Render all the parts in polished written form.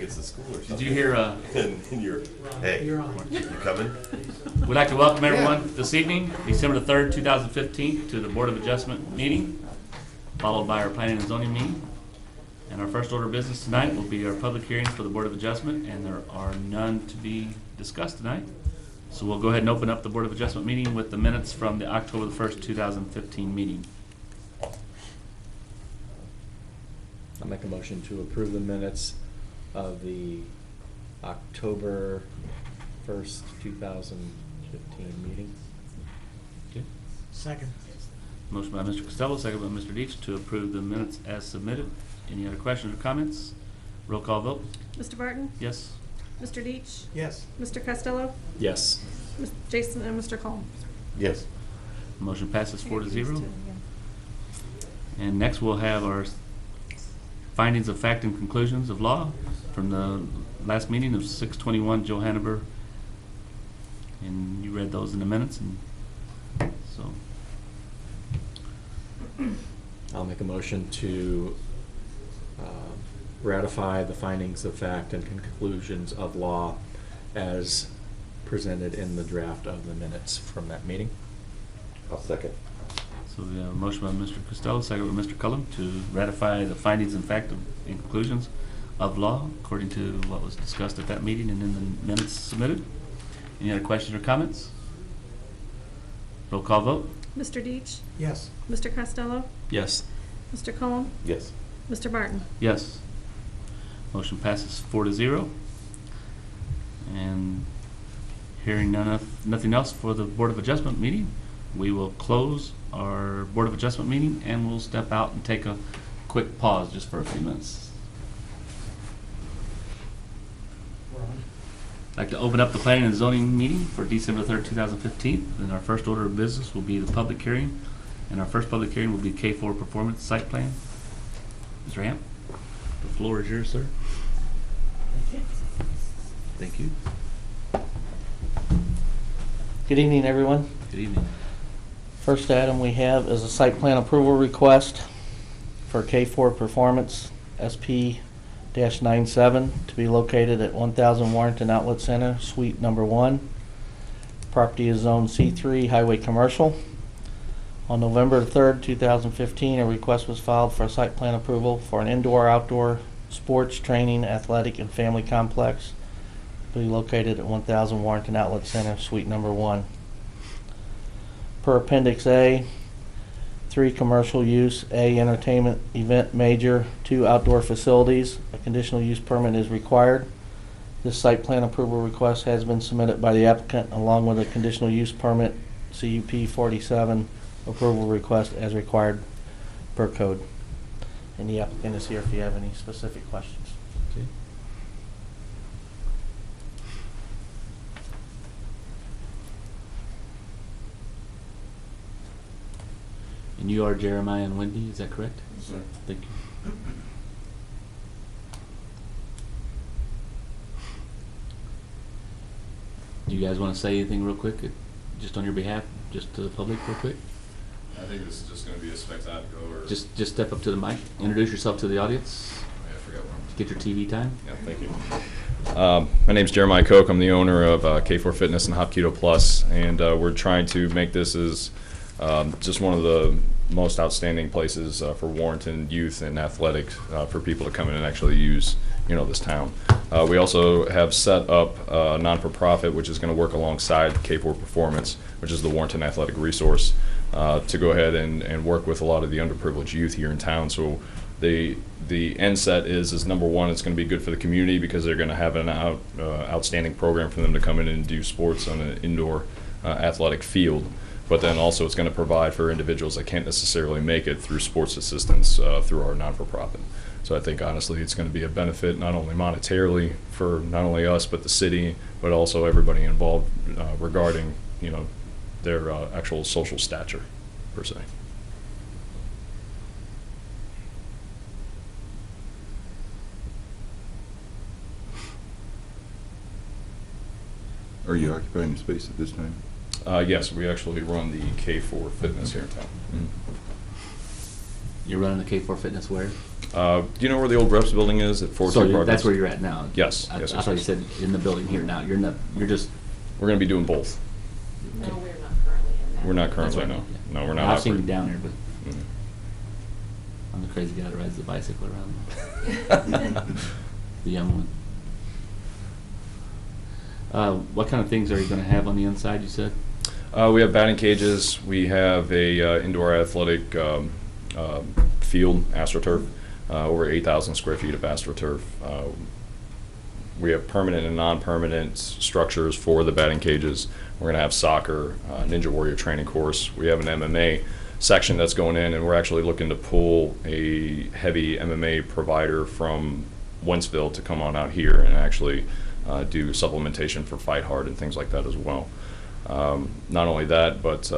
it's a school or something. Did you hear? And you're, hey, You're on. you coming? We'd like to welcome everyone this evening, December the 3rd, 2015, to the Board of Adjustment meeting, followed by our Planning and Zoning meeting. And our first order of business tonight will be our public hearings for the Board of Adjustment, and there are none to be discussed tonight. So we'll go ahead and open up the Board of Adjustment meeting with the minutes from the October the 1st, 2015 meeting. I'll make a motion to approve the minutes of the October 1st, 2015 meeting. Okay. Second. Motion by Mr. Costello, second by Mr. Deitch to approve the minutes as submitted. Any other questions or comments? Roll call vote. Mr. Barton? Yes. Mr. Deitch? Yes. Mr. Costello? Yes. Jason and Mr. Combs? Yes. Motion passes 4-0. And next we'll have our findings of fact and conclusions of law from the last meeting of 6/21 Johannesburg. And you read those in the minutes, and so. I'll make a motion to ratify the findings of fact and conclusions of law as presented in the draft of the minutes from that meeting. I'll second. So we have a motion by Mr. Costello, second by Mr. Cullum to ratify the findings and fact and conclusions of law according to what was discussed at that meeting and in the minutes submitted. Any other questions or comments? Roll call vote. Mr. Deitch? Yes. Mr. Costello? Yes. Mr. Combs? Yes. Mr. Barton? Yes. Motion passes 4-0. And hearing nothing else for the Board of Adjustment meeting, we will close our Board of Adjustment meeting and we'll step out and take a quick pause just for a few minutes. We're on. I'd like to open up the Planning and Zoning meeting for December 3rd, 2015. And our first order of business will be the public hearing. And our first public hearing will be K4 Performance Site Plan. Mr. Hamp, the floor is yours, sir. Thank you. Good evening, everyone. Good evening. First item we have is a site plan approval request for K4 Performance SP-97 to be located at 1000 Warrenton Outlet Center, Suite Number 1. Property is Zone C3, Highway Commercial. On November 3rd, 2015, a request was filed for a site plan approval for an indoor-outdoor sports, training, athletic, and family complex to be located at 1000 Warrenton Outlet Center, Suite Number 1. Per Appendix A, 3 commercial use, A entertainment event major, 2 outdoor facilities. A conditional use permit is required. This site plan approval request has been submitted by the applicant along with a conditional use permit, CUP 47 approval request as required per code. And the applicant is here if you have any specific questions. Okay. And you are Jeremiah and Wendy, is that correct? Yes, sir. Thank you. Do you guys want to say anything real quick, just on your behalf, just to the public real quick? I think this is just going to be a spectacle, or Just step up to the mic, introduce yourself to the audience, I forgot what I'm. get your TV time. Yeah, thank you. My name's Jeremiah Koch. I'm the owner of K4 Fitness and Hop Keto Plus, and we're trying to make this as just one of the most outstanding places for Warrenton youth and athletics for people to come in and actually use, this town. We also have set up a non-for-profit, which is going to work alongside K4 Performance, which is the Warrenton Athletic Resource, to go ahead and work with a lot of the underprivileged youth here in town. So the end set is number one, it's going to be good for the community because they're going to have an outstanding program for them to come in and do sports on an indoor athletic field. But then also it's going to provide for individuals that can't necessarily make it through sports assistance through our non-for-profit. So I think honestly it's going to be a benefit not only monetarily for not only us but the city, but also everybody involved regarding their actual social stature per se. Are you occupying the space at this time? Yes, we actually run the K4 Fitness here in town. You're running the K4 Fitness where? Do you know where the old Reps building is at 42 So Progress? that's where you're at now? Yes, I yes, thought yes, you yes. said in the building here now. You're not, you're just. We're going to be doing both. No, we're not currently in that. We're not That's currently, right, no. yeah. No, we're not. I've seen you operating. down there, but Mhm. I'm the crazy guy that rides the bicycle around. The young one. What kind of things are you gonna have on the inside, you said? We have batting cages. We have a indoor athletic field, AstroTurf, over 8,000 square feet of AstroTurf. We have permanent and non-permanent structures for the batting cages. We're going to have soccer, Ninja Warrior training course. We have an MMA section that's going in, and we're actually looking to pull a heavy MMA provider from Wentzville to come on out here and actually do supplementation for Fight Hard and things like that as well. Not only that, but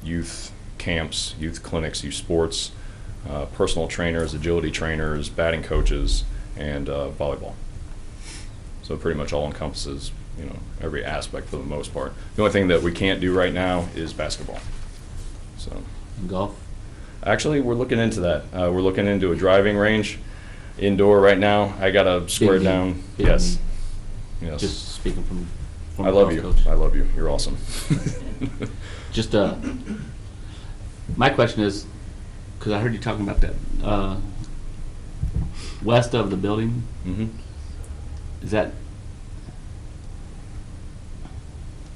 youth camps, youth clinics, youth sports, personal trainers, agility trainers, batting coaches, and volleyball. So it pretty much all encompasses, you know, every aspect for the most part. The only thing that we can't do right now is basketball. So And golf? actually, we're looking into that. We're looking into a driving range indoor right now. I got to square Big need. down. Big Yes. need. Yes. Just speaking from I love golf you. coach. I love you. You're awesome. Just, my question is, because I heard you talking about that, west of the building, Hmm. is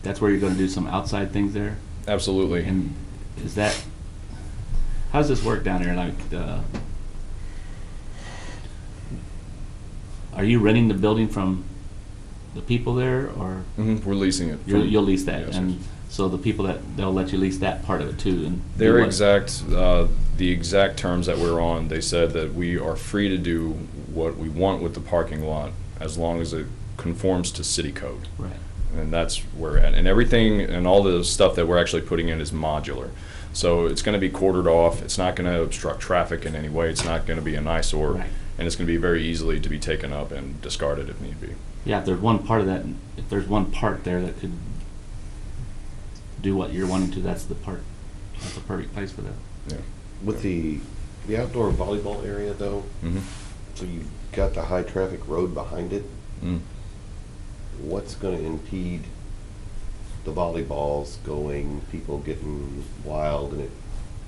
that's where you're gonna do some outside things there? Absolutely. And is that, how does this work down there? Like, are you renting the building from the people there, or We're leasing it. you'll lease that? Yes, And yes. so the people they'll let you lease that part of it too, and do Their what? the exact terms that we're on, they said that we are free to do what we want with the parking lot as long as it conforms to city code. Right. And that's where we're at. And everything and all the stuff that we're actually putting in is modular. So it's going to be quartered off. It's not going to obstruct traffic in any way. It's not going to be an eyesore. Right. And it's going to be very easily to be taken up and discarded if need be. Yeah, if there's one part of that, if there's one part there that could do what you're wanting to, that's the part, that's a perfect place for that. Yeah. With the outdoor volleyball area though, Mm-hmm. so you've got the high traffic road behind it, Mm. what's gonna impede the volleyballs going, people getting wild and it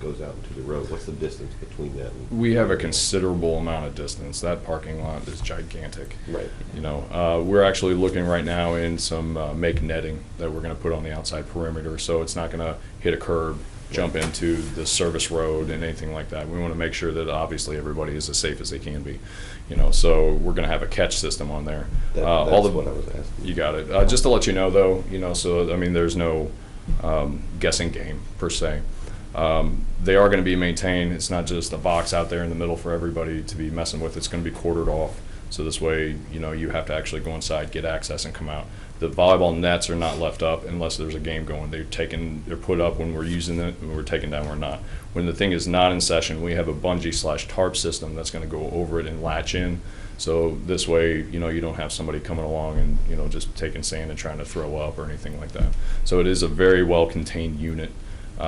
goes out into the road? What's the distance between that? And We have a considerable amount of distance. That parking lot is gigantic. Right. You know, we're actually looking right now in some make netting that we're going to put on the outside perimeter, so it's not going to hit a curb, jump into the service road and anything like that. We want to make sure that obviously everybody is as safe as they can be. You know, so we're going to have a catch system on there. That's what I was asking. You got it. Just to let you know, though, you know, so I mean, there's no guessing game per se. They are going to be maintained. It's not just a box out there in the middle for everybody to be messing with. It's going to be quartered off. So this way, you know, you have to actually go inside, get access, and come out. The volleyball nets are not left up unless there's a game going. They're put up when we're using it, and we're taken down when we're not. When the thing is not in session, we have a bungee/tarp system that's going to go over it and latch in. So this way, you know, you don't have somebody coming along and, you know, just taking sand and trying to throw up or anything like that. So it is a very well-contained unit.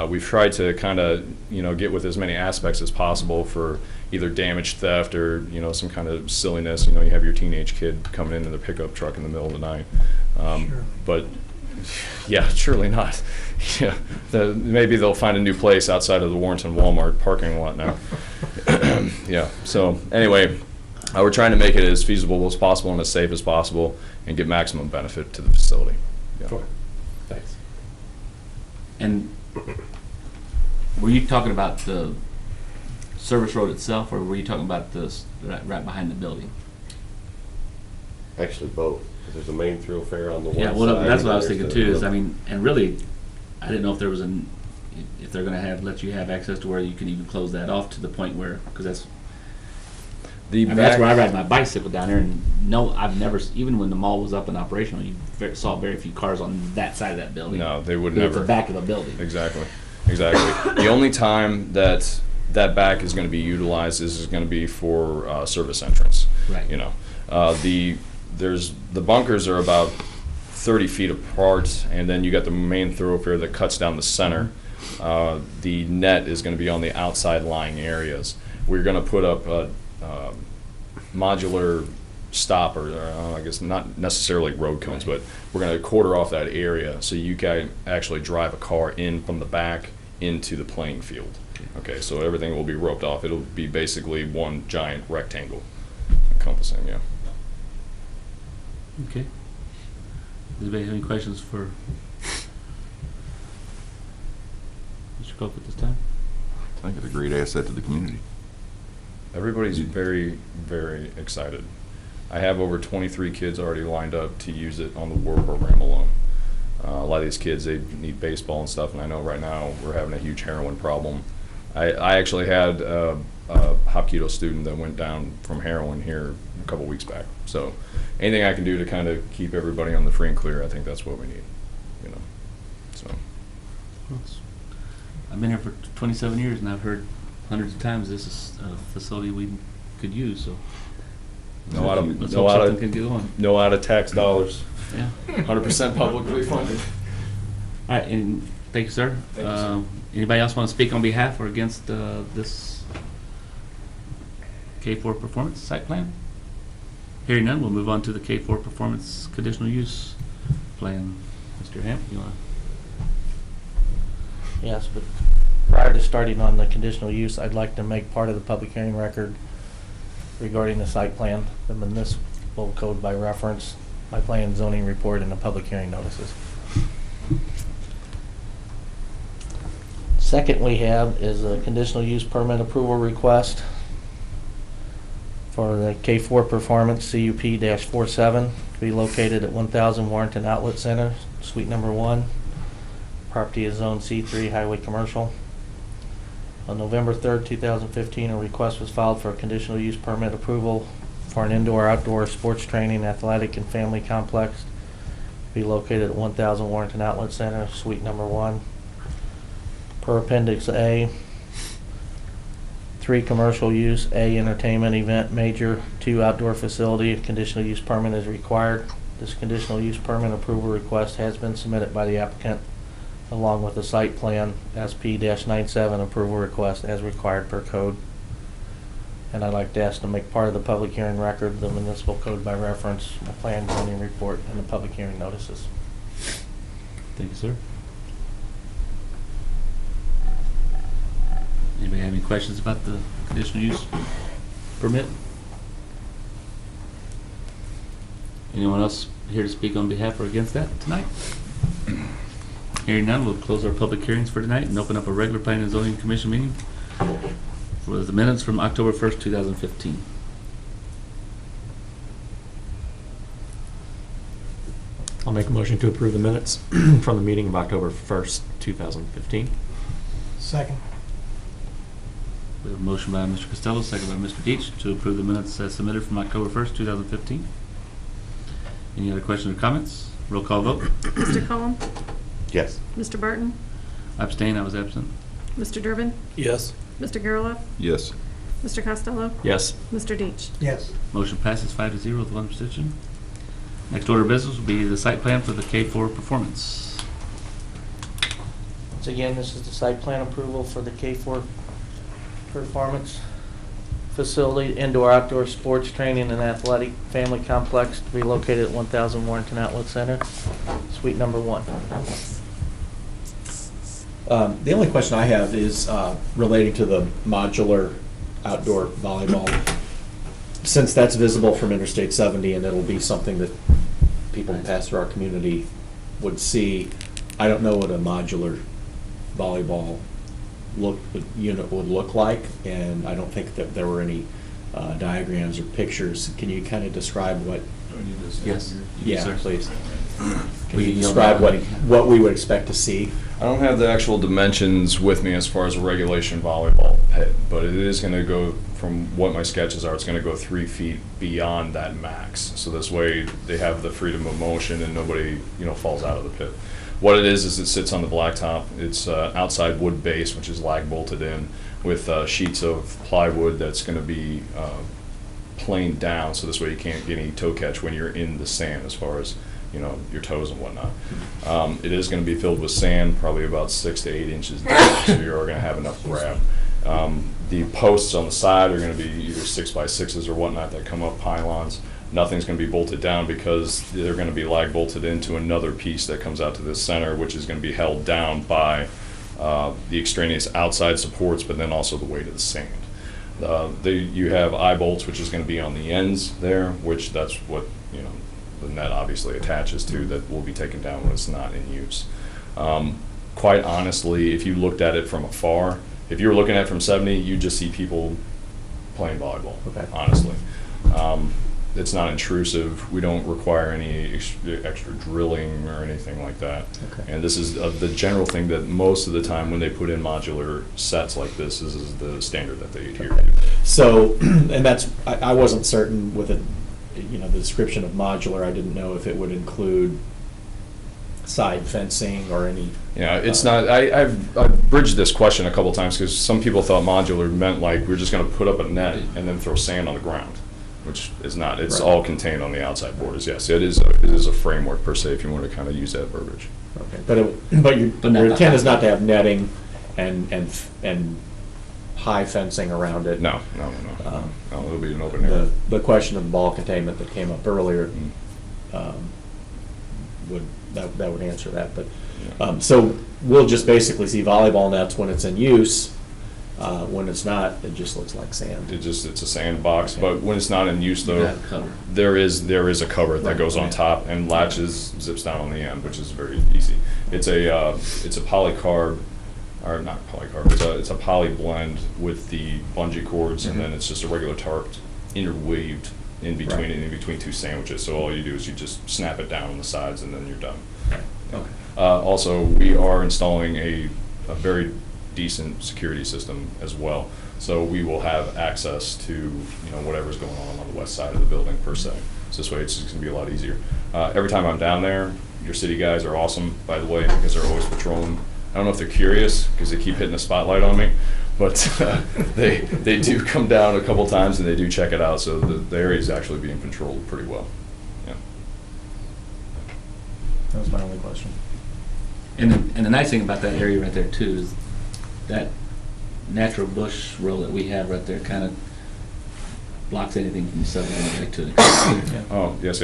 We've tried to kind of, you know, get with as many aspects as possible for either damage, theft, or, you know, some kind of silliness. You know, you have your teenage kid coming into the pickup truck in the middle of the night. Surely. But, yeah, surely not. Yeah, maybe they'll find a new place outside of the Warrenton Walmart parking lot now. Yeah, so anyway, we're trying to make it as feasible as possible and as safe as possible and get maximum benefit to the facility. Yeah. Sure. Thanks. And were you talking about the service road itself, or were you talking about this right behind the building? Actually, both. 'Cause there's a main thoroughfare on the one Yeah, side. well, that's what I and was thinking there's too, is, the- I mean, and really, I didn't know if there was if they're gonna let you have access to where you can even close that off to the point where, because that's, that's where I ride my bicycle down there, and no, I've never, even when the mall was up and operational, you saw very few cars on that side of that building. No, they would But never. It's the back of a building. Exactly. The only time that back is going to be utilized is going to be for service entrance. Right. You know, the bunkers are about 30 feet apart, and then you got the main thoroughfare that cuts down the center. The net is going to be on the outside lying areas. We're going to put up modular stop, or I guess not necessarily road cones, but we're going to quarter off that area so you can actually drive a car in from the back into the playing field. Okay, so everything will be roped off. It'll be basically one giant rectangle encompassing, yeah. Okay. Does anybody have any questions for Mr. Coke at this time? I think it's a great asset to the community. Everybody's very, very excited. I have over 23 kids already lined up to use it on the WAR program alone. A lot of these kids, they need baseball and stuff, and I know right now we're having a huge heroin problem. I actually had a Hapkido student that went down from heroin here a couple weeks back. So anything I can do to kind of keep everybody on the free and clear, I think that's what we need, you know. So. I've been here for 27 years, and I've heard hundreds of times this is a facility we could use, so. Let's hope something can go on. No out of tax dollars. Yeah. 100% publicly funded. All right, and thank you, sir. Anybody else want to speak on behalf or against this K4 performance site plan? Hearing none, we'll move on to the K4 performance conditional use plan. Mr. Hamp, you want to? Yes, but prior to starting on the conditional use, I'd like to make part of the public hearing record regarding the site plan, the municipal code by reference, my plan and zoning report, and the public hearing notices. Second we have is a conditional use permit approval request for the K4 Performance CUP-47 to be located at 1000 Warrenton Outlet Center, Suite Number 1. Property is Zone C3, Highway Commercial. On November 3rd, 2015, a request was filed for a conditional use permit approval for an indoor-outdoor sports training, athletic, and family complex to be located at 1000 Warrenton Outlet Center, Suite Number 1. Per Appendix A, 3 commercial use, A entertainment event major, 2 outdoor facility. A conditional use permit is required. This conditional use permit approval request has been submitted by the applicant along with the site plan SP-97 approval request as required per code. And I'd like to ask to make part of the public hearing record the municipal code by reference, the plan zoning report, and the public hearing notices. Thank you, sir. Anybody have any questions about the conditional use permit? Anyone else here to speak on behalf or against that tonight? Hearing none, we'll close our public hearings for tonight and open up a regular planning and zoning commission meeting for the minutes from October 1st, 2015. I'll make a motion to approve the minutes from the meeting of October 1st, 2015. Second. We have a motion by Mr. Costello, second by Mr. Deitch to approve the minutes as submitted from October 1st, 2015. Any other questions or comments? Roll call vote. Mr. Cullum? Yes. Mr. Barton? Abstain, I was absent. Mr. Durbin? Yes. Mr. Gerlach? Yes. Mr. Costello? Yes. Mr. Deitch? Yes. Motion passes 5-0 with 1 abstention. Next order of business will be the site plan for the K4 performance. Once again, this is the site plan approval for the K4 Performance Facility, indoor-outdoor sports training and athletic family complex to be located at 1000 Warrenton Outlet Center, Suite Number 1. The only question I have is relating to the modular outdoor volleyball. Since that's visible from Interstate 70 and it'll be something that people who pass through our community would see, I don't know what a modular volleyball unit would look like, and I don't think that there were any diagrams or pictures. Can you kind of describe what? Yes. Yeah, sir. please. Can We you can yell describe that. what we would expect to see? I don't have the actual dimensions with me as far as a regulation volleyball pit, but it is going to go, from what my sketches are, it's going to go 3 feet beyond that max. So this way they have the freedom of motion and nobody, falls out of the pit. What it is it sits on the blacktop. It's outside wood base, which is lag bolted in with sheets of plywood that's going to be planed down, so this way you can't get any toe catch when you're in the sand as far as your toes and whatnot. It is going to be filled with sand, probably about 6 to 8 inches deep, so you're going to have enough grab. The posts on the side are gonna be either 6x6s or whatnot that come up pylons. Nothing's gonna be bolted down because they're gonna be lag bolted into another piece that comes out to this center, which is gonna be held down by the extraneous outside supports, but then also the weight of the sand. You have eye bolts, which is gonna be on the ends there, which that's what, you know, the net obviously attaches to, that will be taken down when it's not in use. Quite honestly, if you looked at it from afar, if you were looking at it from 70, you'd just see people playing volleyball, Okay. honestly. It's not intrusive. We don't require any extra drilling or anything like that. Okay. And this is the general thing that most of the time when they put in modular sets like this is the standard that they adhere to. So, and that's, I wasn't certain with it, you know, the description of modular, I didn't know if it would include side fencing or any. Yeah, it's not, I've bridged this question a couple times because some people thought modular meant like we're just gonna put up a net and then throw sand on the ground, which is not. It's Right. all contained on the outside borders. Yes, it is a framework per se if you want to kind of use that verbiage. Okay, but not- your intent is not to have netting and high fencing around it? No. Um, No, it'll be an open area. The question of ball containment that came up earlier, that would answer that, but, so we'll just basically see volleyball nets when it's in use. When it's not, it just looks like sand. It's a sandbox, Okay. but when it's not in use though, got a cover. there is a cover that Right. goes on top and latches, zips down on the end, which is very easy. It's a polycarb, or not polycarb, it's a poly blend with the bungee cords, and then it's just a regular tarp interweaved in between Right. it, in between two sandwiches. So all you do is you just snap it down on the sides and then you're done. Okay. Also, we are installing a very decent security system as well. So we will have access to, you know, whatever's going on the west side of the building per se. So this way it's just gonna be a lot easier. Every time I'm down there, your city guys are awesome, by the way, because they're always patrolling. I don't know if they're curious, because they keep hitting the spotlight on me, but they do come down a couple times and they do check it out. So the area is actually being controlled pretty well. Yeah. That was my only question. And the nice thing about that area right there too is that natural bush row that we have right there kind of blocks anything from settling right to it. Oh, yes.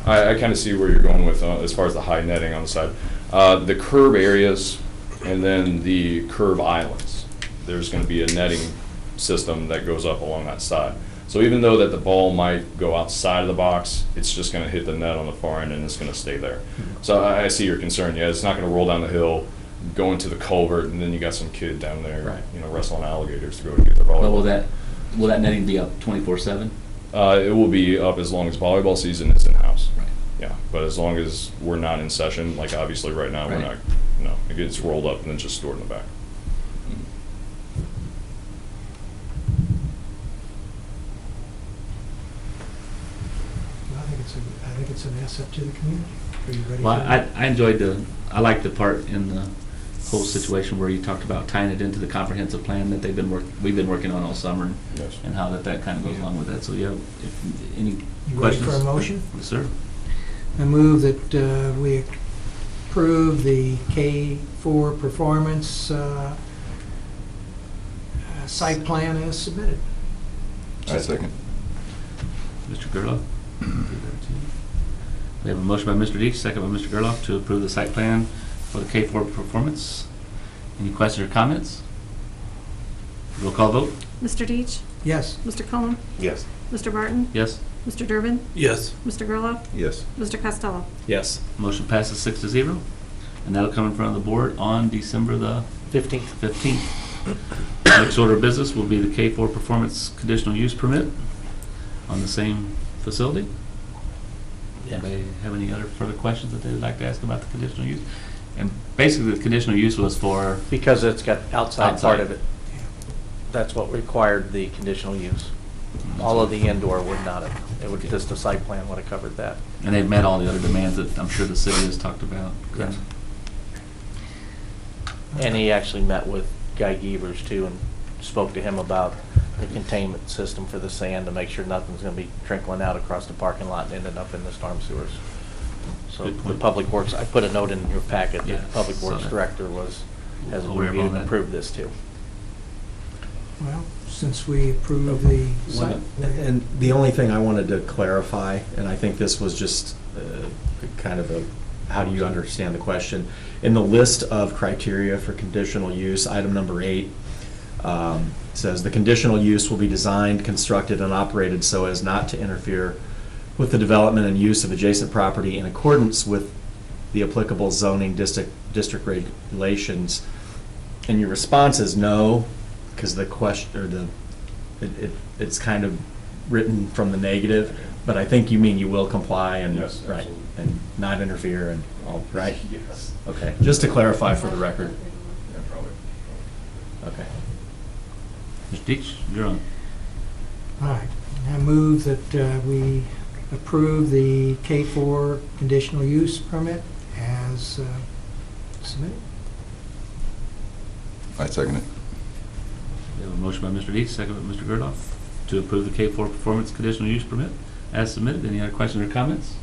I kind of see where you're going with as far as the high netting on the side. The curb areas and then the curb islands, there's going to be a netting system that goes up along that side. So even though that the ball might go outside of the box, it's just going to hit the net on the far end and it's going to stay there. So I see your concern. Yeah, it's not going to roll down the hill, go into the culvert, and then you got some kid down there, Right. you know, wrestling alligators to go to get their volleyball. Well, will that netting be up 24/7? It will be up as long as volleyball season is in-house. Right. Yeah, but as long as we're not in session, like obviously right now, we're Right. not, no, it gets rolled up and then just stored in the back. I think it's an asset to the community. Are you ready? Well, for that? I enjoyed I liked the part in the whole situation where you talked about tying it into the comprehensive plan that we've been working on all summer, Yes. and how that kind of goes along with that. So yeah, if any You ready questions? for a motion? Yes, sir. I move that we approve the K4 performance site plan as submitted. I second. Mr. Gerloff? We have a motion by Mr. Deach, second by Mr. Gerloff to approve the site plan for the K4 performance. Any questions or comments? Roll call vote? Mr. Deach? Yes. Mr. Cullen? Yes. Mr. Barton? Yes. Mr. Durbin? Yes. Mr. Gerloff? Yes. Mr. Costello? Yes. Motion passes 6-0, and that'll come in front of the board on December the 15th. 15th. Next order of business will be the K4 performance conditional use permit on the same facility. Anybody have any other further questions that they would like to ask about the conditional use? And basically, the conditional use was for, Because it's got outside part Outside. of it. That's what required the conditional use. All of the indoor would not have. It would, just the site plan would have covered that. and they've met all the other demands that I'm sure the city has talked about. Yes. And he actually met with Guy Gevers too and spoke to him about the containment system for the sand to make sure nothing's gonna be trickling out across the parking lot and ending up in the storm sewers. So Good the point. Public Works, I put a note in your packet, Yeah, that the Public saw Works that. Director has Aware of reviewed all and that. approved this too. Well, since we approved the site. And the only thing I wanted to clarify, and I think this was just kind of a, how do you understand the question? In the list of criteria for conditional use, item number 8 says the conditional use will be designed, constructed, and operated so as not to interfere with the development and use of adjacent property in accordance with the applicable zoning district regulations. And your response is no, because the question, or it's kind of written from the negative, but I think you mean you will comply and, Yes, right, absolutely. and not interfere and all, right? Yes. Okay, just to clarify for the record. Yeah, probably. Okay. Mr. Deach, you're on. All right. I move that we approve the K4 conditional use permit as submitted. I second it. We have a motion by Mr. Deach, second by Mr. Gerdoff, to approve the K4 performance conditional use permit as submitted. Any other questions or comments?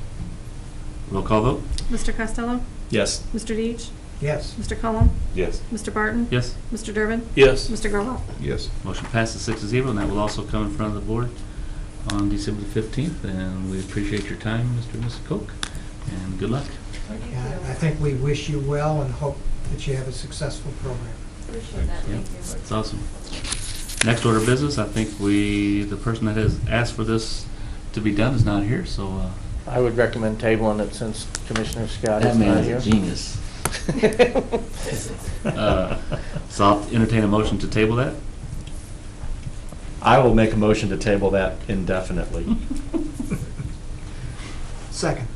Roll call vote? Mr. Costello? Yes. Mr. Deach? Yes. Mr. Cullum? Yes. Mr. Barton? Yes. Mr. Durbin? Yes. Mr. Gerloff? Yes. Motion passes 6-0, and that will also come in front of the board on December the 15th. And we appreciate your time, Mr. and Mrs. Koch, and good luck. Yeah, I think we wish you well and hope that you have a successful program. Appreciate that, Yeah, thank you. it's awesome. Next order of business, I think the person that has asked for this to be done is not here, so I would recommend tabling it since Commissioner Scott That is not man here. is a genius. so I'll entertain a motion to table that. I will make a motion to table that indefinitely. Second.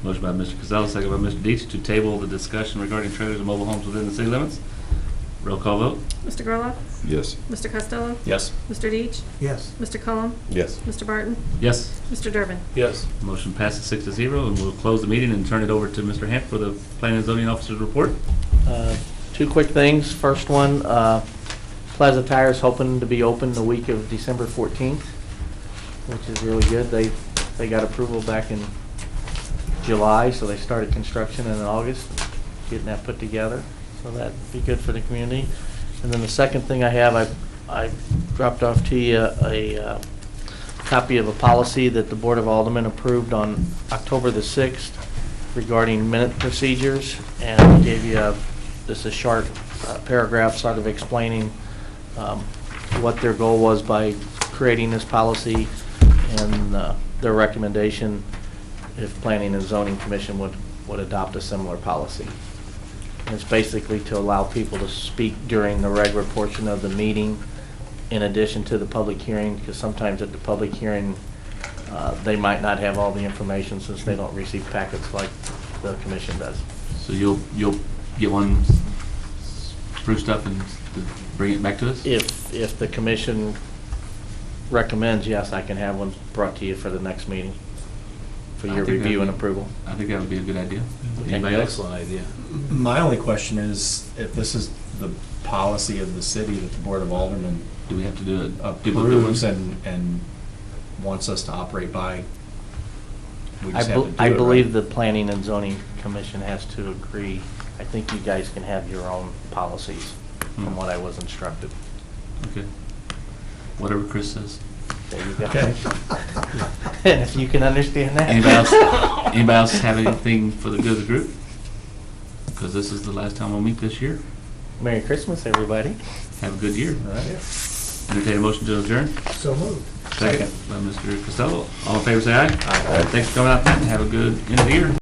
Motion by Mr. Costello, second by Mr. Deach, to table the discussion regarding trailers and mobile homes within the city limits. Roll call vote? Mr. Gerloff? Yes. Mr. Costello? Yes. Mr. Deach? Yes. Mr. Cullum? Yes. Mr. Barton? Yes. Mr. Durbin? Yes. Motion passes 6-0, and we'll close the meeting and turn it over to Mr. Hamp for the Planning and Zoning Officer's report. Two quick things. First one, Plaza Tire's hoping to be open the week of December 14th, which is really good. They got approval back in July, so they started construction in August, getting that put together. So that'd be good for the community. And then the second thing I have, I dropped off to you a copy of a policy that the Board of Aldermen approved on October the 6th regarding minute procedures, and I gave you just a short paragraph sort of explaining what their goal was by creating this policy and their recommendation if Planning and Zoning Commission would adopt a similar policy. And it's basically to allow people to speak during the regular portion of the meeting in addition to the public hearing, because sometimes at the public hearing, they might not have all the information since they don't receive packets like the commission does. So you'll get one spruced up and bring it back to us? If the commission recommends, yes, I can have one brought to you for the next meeting for I your think review that'd and be- approval. I think that would be a good idea. Okay. Anybody else? Excellent idea. My only question is, if this is the policy of the city that the Board of Aldermen Do we have to do it? approves and wants us to operate by, we just have to do it, I believe right? the Planning and Zoning Commission has to agree. I think you guys can have your own policies, from what I was instructed. Okay. Whatever Chris says. There you go. Okay. And if you can understand that. Anybody else have anything for the good of the group? Because this is the last time we'll meet this year. Merry Christmas, everybody. Have a good year. All right. Entertain a motion to adjourn. So moved. Second by Mr. Costello. All in favor, say aye. Aye. Thanks for coming out and have a good end of the year.